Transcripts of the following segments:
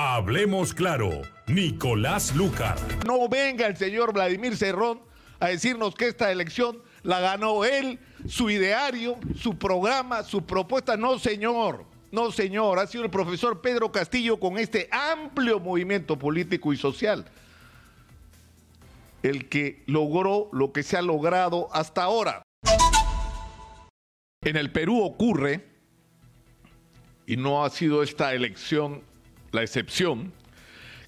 Hablemos claro, Nicolás Lucar. No venga el señor Vladimir Cerrón a decirnos que esta elección la ganó él, su ideario, su programa, su propuesta. No, señor. No, señor. Ha sido el profesor Pedro Castillo con este amplio movimiento político y social el que logró lo que se ha logrado hasta ahora. En el Perú ocurre, y no ha sido esta elección la excepción,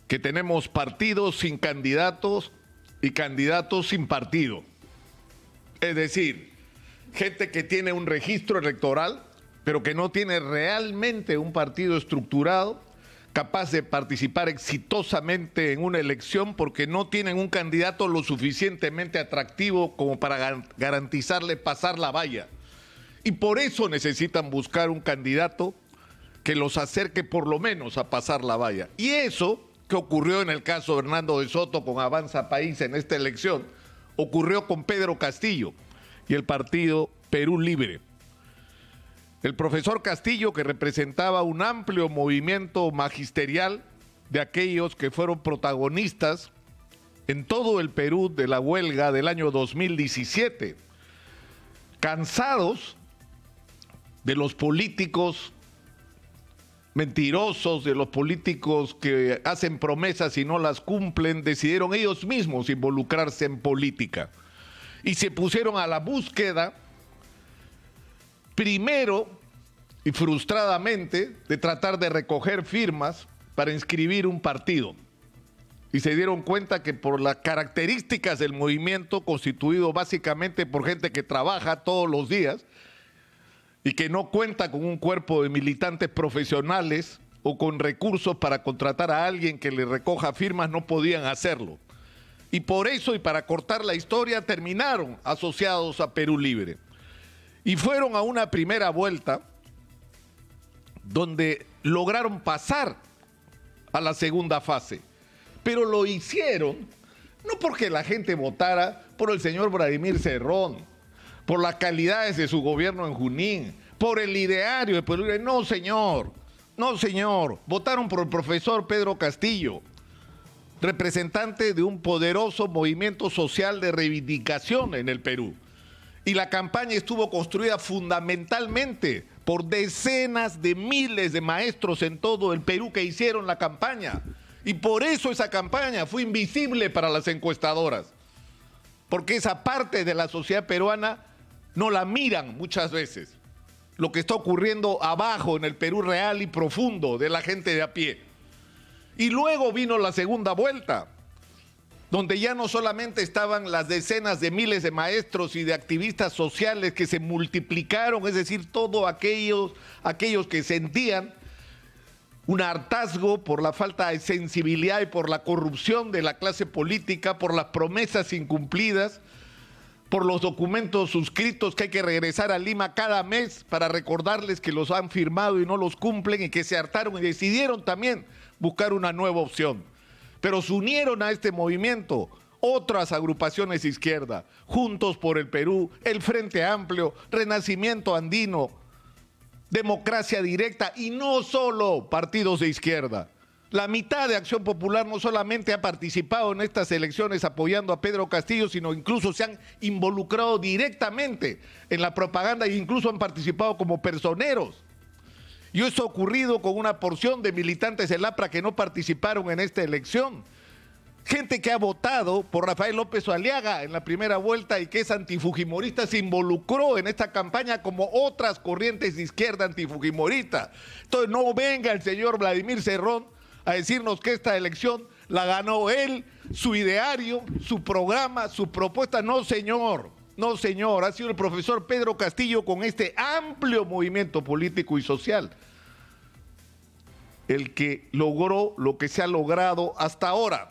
que tenemos partidos sin candidatos y candidatos sin partido. Es decir, gente que tiene un registro electoral, pero que no tiene realmente un partido estructurado, capaz de participar exitosamente en una elección porque no tienen un candidato lo suficientemente atractivo como para garantizarle pasar la valla. Y por eso necesitan buscar un candidato que los acerque por lo menos a pasar la valla. Y eso que ocurrió en el caso de Hernando de Soto con Avanza País en esta elección, ocurrió con Pedro Castillo y el partido Perú Libre. El profesor Castillo, que representaba un amplio movimiento magisterial de aquellos que fueron protagonistas en todo el Perú de la huelga del año 2017, cansados de los políticos mentirosos, de los políticos que hacen promesas y no las cumplen, decidieron ellos mismos involucrarse en política y se pusieron a la búsqueda, primero y frustradamente, de tratar de recoger firmas para inscribir un partido. Y se dieron cuenta que por las características del movimiento, constituido básicamente por gente que trabaja todos los días y que no cuenta con un cuerpo de militantes profesionales o con recursos para contratar a alguien que le recoja firmas, no podían hacerlo. Y por eso, y para cortar la historia, terminaron asociados a Perú Libre. Y fueron a una primera vuelta donde lograron pasar a la segunda fase. Pero lo hicieron no porque la gente votara por el señor Vladimir Cerrón, por las calidades de su gobierno en Junín, por el ideario de Perú Libre. No, señor. No, señor. Votaron por el profesor Pedro Castillo, representante de un poderoso movimiento social de reivindicación en el Perú. Y la campaña estuvo construida fundamentalmente por decenas de miles de maestros en todo el Perú que hicieron la campaña. Y por eso esa campaña fue invisible para las encuestadoras. Porque esa parte de la sociedad peruana no la miran muchas veces. Lo que está ocurriendo abajo en el Perú real y profundo de la gente de a pie. Y luego vino la segunda vuelta, donde ya no solamente estaban las decenas de miles de maestros y de activistas sociales que se multiplicaron, es decir, todos aquellos que sentían un hartazgo por la falta de sensibilidad y por la corrupción de la clase política, por las promesas incumplidas, por los documentos suscritos que hay que regresar a Lima cada mes para recordarles que los han firmado y no los cumplen, y que se hartaron y decidieron también buscar una nueva opción. Pero se unieron a este movimiento otras agrupaciones de izquierda, Juntos por el Perú, el Frente Amplio, Renacimiento Andino, Democracia Directa, y no solo partidos de izquierda. La mitad de Acción Popular no solamente ha participado en estas elecciones apoyando a Pedro Castillo, sino incluso se han involucrado directamente en la propaganda e incluso han participado como personeros. Y eso ha ocurrido con una porción de militantes del APRA que no participaron en esta elección. Gente que ha votado por Rafael López Aliaga en la primera vuelta y que es antifujimorista se involucró en esta campaña como otras corrientes de izquierda antifujimorista. Entonces no venga el señor Vladimir Cerrón a decirnos que esta elección la ganó él, su ideario, su programa, su propuesta. No, señor. No, señor. Ha sido el profesor Pedro Castillo con este amplio movimiento político y social el que logró lo que se ha logrado hasta ahora.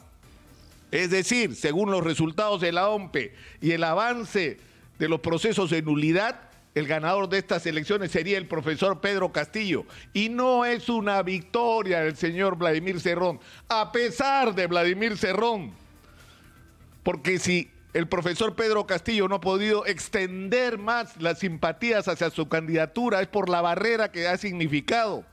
Es decir, según los resultados de la OMPE y el avance de los procesos de nulidad, el ganador de estas elecciones sería el profesor Pedro Castillo. Y no es una victoria del señor Vladimir Cerrón, a pesar de Vladimir Cerrón. Porque si el profesor Pedro Castillo no ha podido extender más las simpatías hacia su candidatura, es por la barrera que ha significado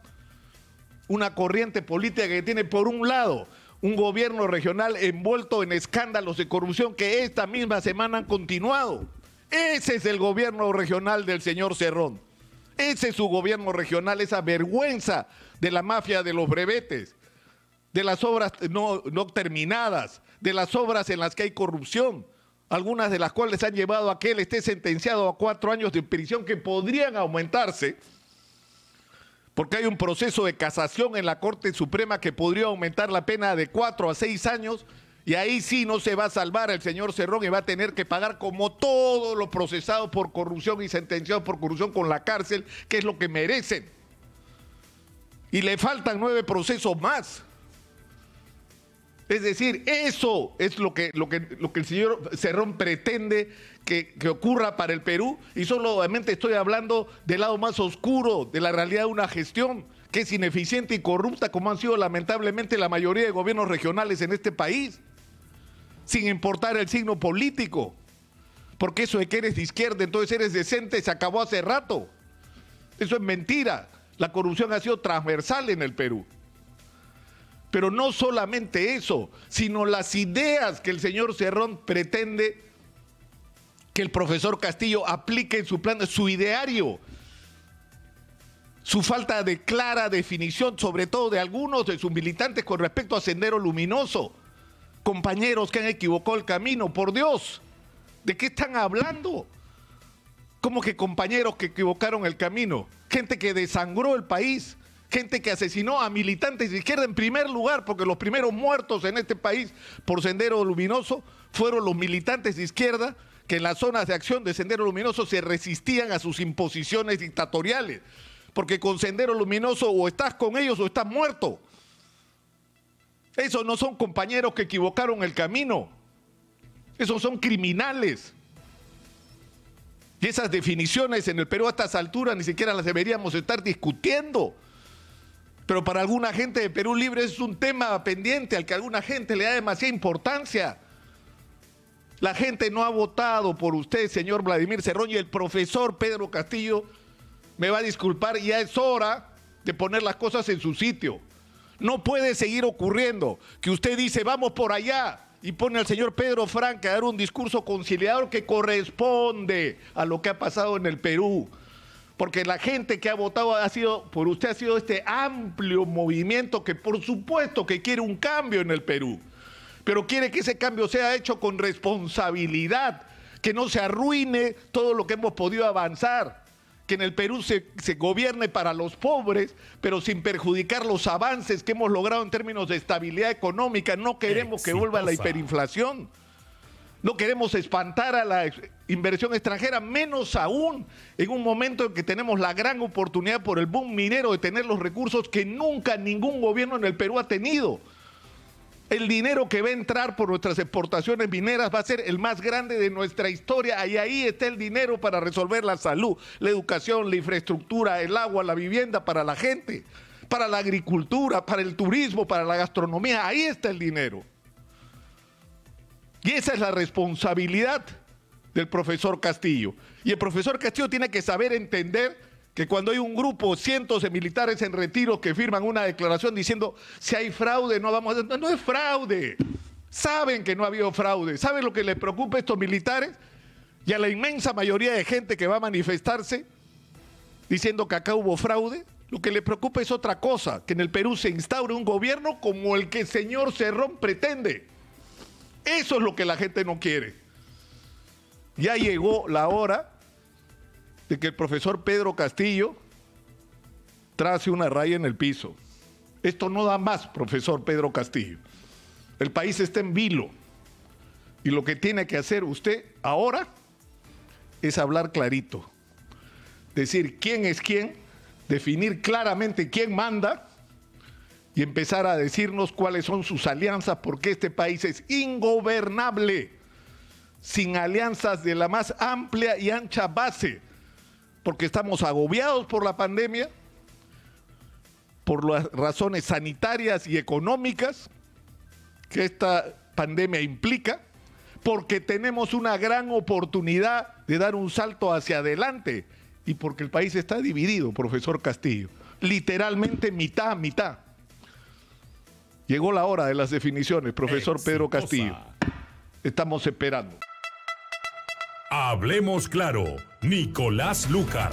una corriente política que tiene por un lado un gobierno regional envuelto en escándalos de corrupción que esta misma semana han continuado. Ese es el gobierno regional del señor Cerrón. Ese es su gobierno regional, esa vergüenza de la mafia de los brevetes, de las obras no terminadas, de las obras en las que hay corrupción, algunas de las cuales han llevado a que él esté sentenciado a 4 años de prisión que podrían aumentarse, porque hay un proceso de casación en la Corte Suprema que podría aumentar la pena de 4 a 6 años, y ahí sí no se va a salvar el señor Cerrón y va a tener que pagar como todos los procesados por corrupción y sentenciados por corrupción con la cárcel, que es lo que merecen. Y le faltan 9 procesos más. Es decir, eso es lo que el señor Cerrón pretende que ocurra para el Perú, y solamente estoy hablando del lado más oscuro de la realidad de una gestión que es ineficiente y corrupta, como han sido lamentablemente la mayoría de gobiernos regionales en este país, sin importar el signo político, porque eso de que eres de izquierda, entonces eres decente, se acabó hace rato. Eso es mentira. La corrupción ha sido transversal en el Perú. Pero no solamente eso, sino las ideas que el señor Cerrón pretende que el profesor Castillo aplique en su plan, su ideario, su falta de clara definición, sobre todo de algunos de sus militantes con respecto a Sendero Luminoso, compañeros que han equivocado el camino. Por Dios, ¿de qué están hablando? ¿Cómo que compañeros que equivocaron el camino? Gente que desangró el país, gente que asesinó a militantes de izquierda en primer lugar, porque los primeros muertos en este país por Sendero Luminoso fueron los militantes de izquierda que en las zonas de acción de Sendero Luminoso se resistían a sus imposiciones dictatoriales, porque con Sendero Luminoso o estás con ellos o estás muerto. Esos no son compañeros que equivocaron el camino, esos son criminales. Y esas definiciones en el Perú a estas alturas ni siquiera las deberíamos estar discutiendo. Pero para alguna gente de Perú Libre es un tema pendiente al que alguna gente le da demasiada importancia. La gente no ha votado por usted, señor Vladimir Cerrón, y el profesor Pedro Castillo me va a disculpar, ya es hora de poner las cosas en su sitio. No puede seguir ocurriendo que usted dice vamos por allá y pone al señor Pedro Franque a dar un discurso conciliador que corresponde a lo que ha pasado en el Perú. Porque la gente que ha votado por usted ha sido este amplio movimiento que por supuesto que quiere un cambio en el Perú, pero quiere que ese cambio sea hecho con responsabilidad, que no se arruine todo lo que hemos podido avanzar, que en el Perú se gobierne para los pobres, pero sin perjudicar los avances que hemos logrado en términos de estabilidad económica. No queremos que vuelva la hiperinflación. No queremos espantar a la inversión extranjera, menos aún en un momento en que tenemos la gran oportunidad por el boom minero de tener los recursos que nunca ningún gobierno en el Perú ha tenido. El dinero que va a entrar por nuestras exportaciones mineras va a ser el más grande de nuestra historia, y ahí está el dinero para resolver la salud, la educación, la infraestructura, el agua, la vivienda para la gente, para la agricultura, para el turismo, para la gastronomía. Ahí está el dinero. Y esa es la responsabilidad del profesor Castillo. Y el profesor Castillo tiene que saber entender que cuando hay un grupo, cientos de militares en retiro que firman una declaración diciendo si hay fraude no vamos a... No es fraude. Saben que no ha habido fraude. ¿Saben lo que les preocupa a estos militares? Y a la inmensa mayoría de gente que va a manifestarse diciendo que acá hubo fraude. Lo que les preocupa es otra cosa, que en el Perú se instaure un gobierno como el que el señor Cerrón pretende. Eso es lo que la gente no quiere. Ya llegó la hora de que el profesor Pedro Castillo trace una raya en el piso. Esto no da más, profesor Pedro Castillo. El país está en vilo. Y lo que tiene que hacer usted ahora es hablar clarito. Decir quién es quién, definir claramente quién manda y empezar a decirnos cuáles son sus alianzas, porque este país es ingobernable sin alianzas de la más amplia y ancha base, porque estamos agobiados por la pandemia, por las razones sanitarias y económicas que esta pandemia implica, porque tenemos una gran oportunidad de dar un salto hacia adelante y porque el país está dividido, profesor Castillo, literalmente mitad a mitad. Llegó la hora de las definiciones, profesor Pedro Exitosa. Castillo. Estamos esperando. Hablemos claro, Nicolás Lucar.